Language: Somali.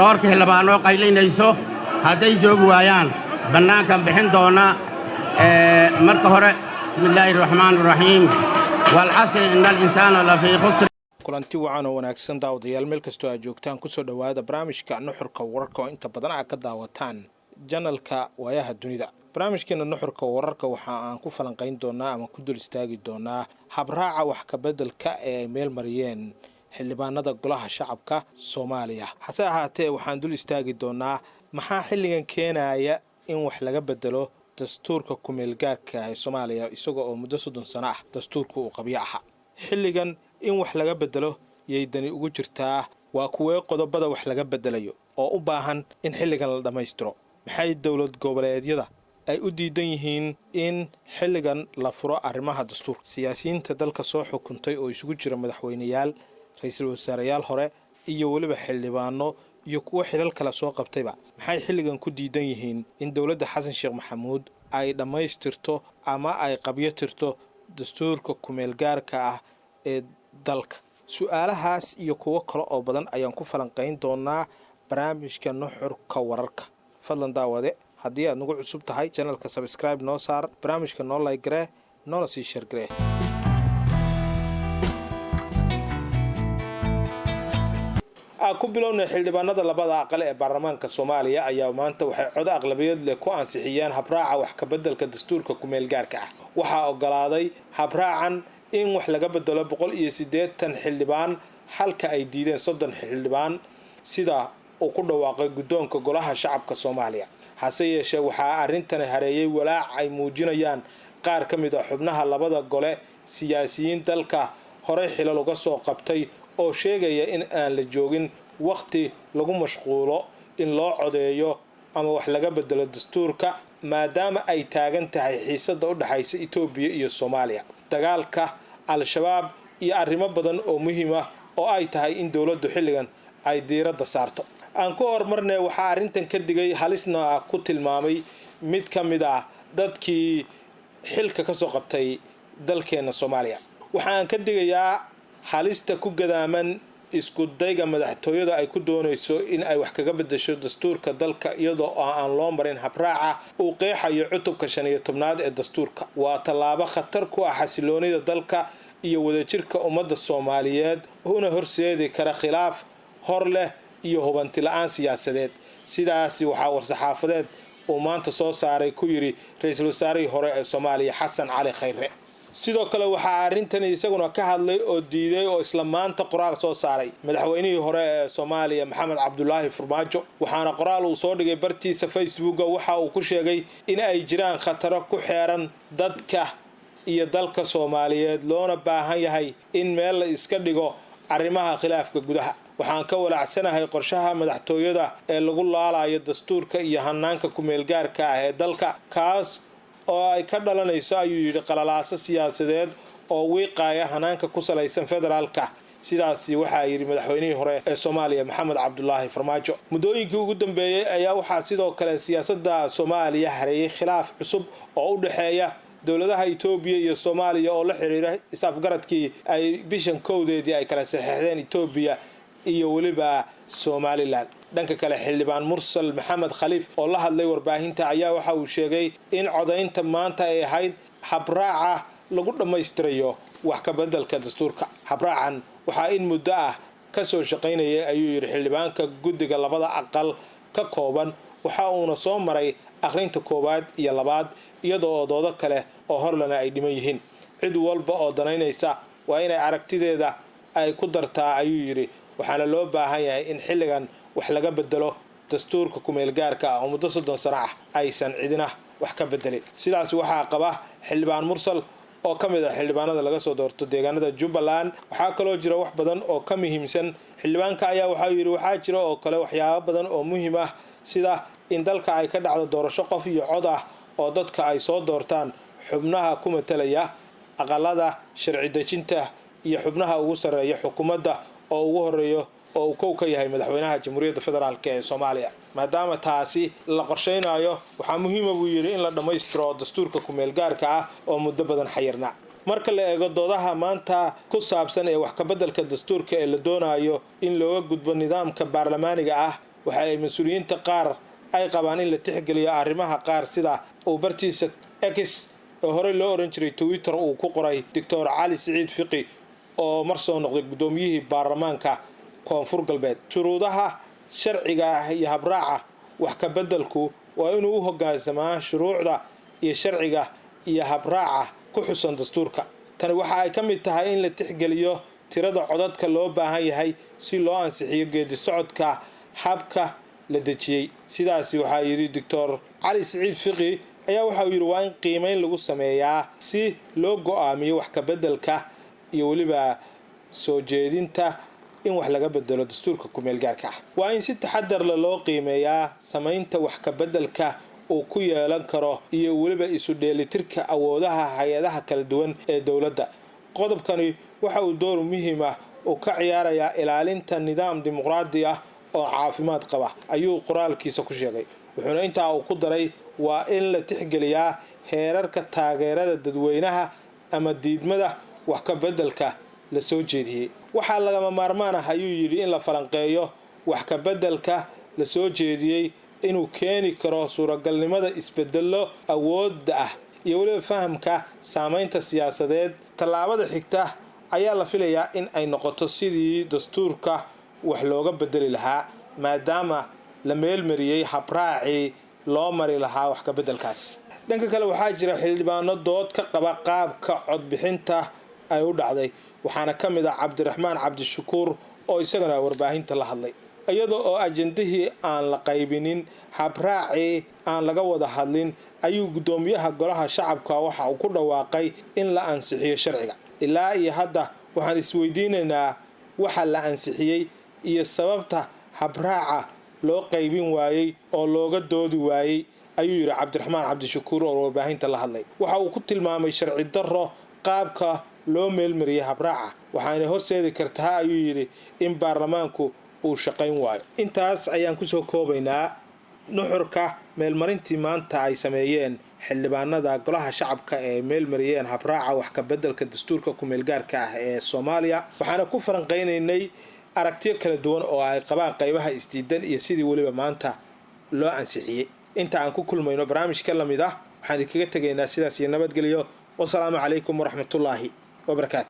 doorka xildhibaano qaylinayso hadday joogi waayaan bannaankan bixin doona marka hore bismillaahi raxmaani raxiim walcasri innal insaana lafii khusr kulanti wacan oo wanaagsan daawadayaal meel kastoo aad joogtaan kusoo dhawaada barnaamijka nuxurka wararka oo inta badan aad ka daawataan janalka waayaha dunida. barnaamijkeena nuxurka wararka waxa aan ku falanqayn doonaa ama ku dul istaagi doonaa habraaca wax ka bedelka ee meel mariyeen xildhibaanada golaha shacabka Soomaaliya. hase ahaatee waxaan dul istaagi doonaa maxaa xilligan keenaya in wax laga bedelo dastuurka ku meel gaarka ah ee Soomaaliya isagoo oo muddo 30 sano ah dastuurku uu qabyo ahaa. xilligan in wax laga bedelo yeedani ugu jirtaa waa kuwee qodobada wax laga bedelayo oo u baahan in xilligan la dhameystiro. maxay dawlad goboleedyada ay u diidan yihiin in xilligan la furo arrimaha dastuurka. siyaasiyiinta dalka soo xukuntay oo isugu jira madaxweynayaal, ra'iisul wasaareyaal hore iyo waliba xildhibaano iyo kuwa xilal kala soo qabtayba maxay xilligan ku diidan yihiin in dawladda Xasan Sheekh Maxamuud ay dhameystirto ama ay qabyo tirto dastuurka ku meel gaarka ah ee dalka. su'aalahaas iyo kuwa kale oo badan ayaan ku falanqayn doonaa barnaamijka nuxurka wararka. fadlan daawade haddii aad nagu cusub tahay channelka subscribe noo saar, barnaamijka noo like garee, noona sii share garee. ku bilowna xildhibaanada labada aqal ee baarlamaanka Soomaaliya ayaa maanta waxay cod aqlabiyad leh ku ansixiyeen habraaca wax ka bedelka dastuurka ku meel gaarka ah. waxaa ogolaaday habraacan in wax laga bedelo 180 xildhibaan halka ay diideen 30 xildhibaan sida uu ku dhawaaqay guddoonka golaha shacabka Soomaaliya. hase yeeshee waxaa arrintan hareeyay walaac ay muujinayaan qaar ka mid ah xubnaha labada gole siyaasiyiin dalka hore xilal uga soo qabtay oo sheegaya in aan la joogin waqti lagu mashquulo in loo codeeyo ama wax laga bedelo dastuurka maadaama ay taagan tahay xiisada u dhaxaysa Itoobiya iyo Soomaaliya, dagaalka al-shabaab iyo arrimo badan oo muhiim ah oo ay tahay in dawladdu xilligan ay diiradda saarto. aan ku hormarnay waxa arrintan ka digay halisna ku tilmaamay mid ka mid ah dadkii xilka ka soo qabtay dalkeena Soomaaliya. waxaan ka digayaa halista ku gadaaman isku dayga madaxtooyada ay ku doonayso in ay wax kaga bedesho dastuurka dalka iyadoo aan loo marin habraaca uu qeexayo cutubka 15aad ee dastuurka. waa tallaabo khatar ku ah xasiloonida dalka iyo wadajirka ummadda Soomaaliyeed una horseedi kara khilaaf hor leh iyo hubanti la'aan siyaasadeed. sidaasi waxaa warsaxaafadeed uu maanta soo saaray ku yiri ra'iisul wasaarihii hore ee Soomaaliya Xasan Cali Khayre. sidoo kale waxaa arrintan isaguna ka hadlay oo diiday oo isla maanta qoraal soo saaray madaxweynihii hore ee Soomaaliya Maxamed Cabdullaahi Farmaajo. waxaana qoraal uu soo dhigay bartiisa Facebook waxa uu ku sheegay in ay jiraan khataro ku xeeran dadka iyo dalka Soomaaliyeed loona baahan yahay in meel la iska dhigo arrimaha khilaafka gudaha. waxaan ka walaacsanahay qorshaha madaxtooyada ee lagu laalayo dastuurka iyo hanaanka ku meel gaarka ah ee dalka kaas oo ay ka dhalanayso ayuu yiri qalalaasa siyaasadeed oo wiiqaya hanaanka ku salaysan federaalka. sidaasi waxaa yiri madaxweynihii hore ee Soomaaliya Maxamed Cabdullaahi Farmaajo. muddooyinkii ugu dambeeyay ayaa waxaa sidoo kale siyaasadda Soomaaliya hareeyay khilaaf cusub oo u dhaxeeya dawladaha Itoobiya iyo Soomaaliya oo la xiriira isafgaradkii ay bishan kowdeedii ay kala saxeexdeen Itoobiya iyo waliba Somaliland. dhanka kale xildhibaan Mursal Maxamed Khaliif oo la hadlay warbaahinta ayaa waxa uu sheegay in codeynta maanta ay ahayd habraaca lagu dhameystirayo wax ka bedelka dastuurka. habraacan waxaa in muddo ah ka soo shaqaynayay ayuu yiri xildhibaanka guddiga labada aqal ka kooban. waxa uuna soo maray akhrinta koowaad iyo labaad iyadoo doodo kale oo horlana ay dhiman yihiin. cid walba oo danaynaysa waa inay aragtideeda ay ku dartaa ayuu yiri. waxaana loo baahan yahay in xilligan wax laga bedelo dastuurka ku meel gaarka ah oo muddo 30 sano ah aysan cidina wax ka bedelin. sidaas waxaa qaba xildhibaan Mursal oo ka mid ah xildhibaanada laga soo doorto deegaanada Jubbaland. waxaa kaloo jira wax badan oo ka muhiimsan. xildhibaanka ayaa waxa uu yiri waxaa jira oo kale waxyaabo badan oo muhiim ah sida in dalka ay ka dhacdo doorasho qof iyo cod ah oo dadka ay soo doortaan xubnaha ku metelaya aqalada sharci dejinta iyo xubnaha ugu sareeya xukuumadda oo ugu horeeyo oo uu kow ka yahay madaxweynaha Jamhuuriyadda Federaalka ee Soomaaliya. maadaama taasi la qorsheynayo waxaa muhiim ah buu yiri in la dhameystiro dastuurka ku meel gaarka ah oo muddo badan xayirnaa. marka la eego doodaha maanta ku saabsan ee wax ka bedelka dastuurka ee la doonayo in looga gudbo nidaamka baarlamaaniga ah waxa ay mas-uuliyiinta qaar ay qabaan in la tixgeliyo arrimaha qaar sida uu bartiisa X oo horey loo oran jiray Twitter uu ku qoray Dr. Cali Siciid Fiqi oo mar soo noqday gudoomiyihii baarlamaanka koonfur galbeed. Shuruudaha sharciga ah iyo habraaca wax ka beddelku waa inuu u hoggaansamaa shuruucda iyo sharciga iyo habraaca ku xusan dastuurka. Tani waxa ay ka mid tahay in la tixgeliyo tirada codadka loo baahan yahay si loo ansixiyo geedi socodka habka la dejiyay. Sidaasi waxa yiri Dr. Cali Siciid Fiqi ayaa waxa uu yiri waa in qiimeyn lagu sameeyaa si loo go'aamiyo wax ka beddelka iyo waliba soo jeedinta in wax laga bedelo dastuurka ku meel gaarka ah. Waa in si taxadar leh loo qiimeeyaa sameynta wax ka beddelka oo ku yeelan karo iyo waliba isu dheelitirka awoodaha hay'adaha kala duwan ee dawladda. Qodobkani waxa uu door muhiim ah oo ka ciyaaraya ilaalinta nidaam dimuqraadi ah oo caafimaad qaba ayuu qoraalkiisa ku sheegay. wuxuuna intaa uu ku daray waa in la tixgeliyaa heerarka taageerada dadweynaha ama diidmada wax ka beddelka la soo jeediyay. waxaa lagama maarmaan ah ayuu yiri in la falanqeeyo wax ka beddelka la soo jeediyay inuu keeni karo suuragalnimada isbeddello awoodda ah iyo waliba fahamka saameynta siyaasadeed. tallaabada xigta ayaa la filayaa in ay noqoto sidii dastuurka wax looga bedeli lahaa maadaama la meel mariyay habraaci loo mari lahaa wax ka beddelkaas. dhanka kale waxaa jira xildhibaano dood ka qaba qaabka codbixinta ay u dhacday waxaana ka mid ah Cabdiraxmaan Cabdishakuur oo isagana warbaahinta la hadlay iyadoo oo ajandihii aan la qaybinin habraaci aan laga wada hadlin ayuu gudoomiyaha golaha shacabka waxa uu ku dhawaaqay in la ansixiyo sharciga. ilaa iyo hadda waxaan isweydiinaynaa waxa la ansixiyay iyo sababta habraaca loo qaybin waayay oo looga doodi waayay ayuu yiri Cabdiraxmaan Cabdishakuur oo warbaahinta la hadlay. waxa uu ku tilmaamay sharci darro qaabka loo meel mariyay habraaca waxaana horseedi kartaa ayuu yiri in baarlamaanku uu shaqayn waayo. intaas ayaan ku soo koobaynaa nuxurka meelmarintii maanta ay sameeyeen xildhibaanada golaha shacabka ee meel mariyeen habraaca wax ka beddelka dastuurka ku meel gaarka ah ee Soomaaliya. waxaana ku falanqeynaynay aragtiyo kala duwan oo ay qabaan qaybaha isdiidan iyo sidii waliba maanta loo ansixiyay. inta aan ku kulmayno barnaamijka lamid ah waxaan idinkaga tegaynaa sidaas iyo nabadgelyo. wassalaamu calaykum waraxmatullaahi wabarakaatu.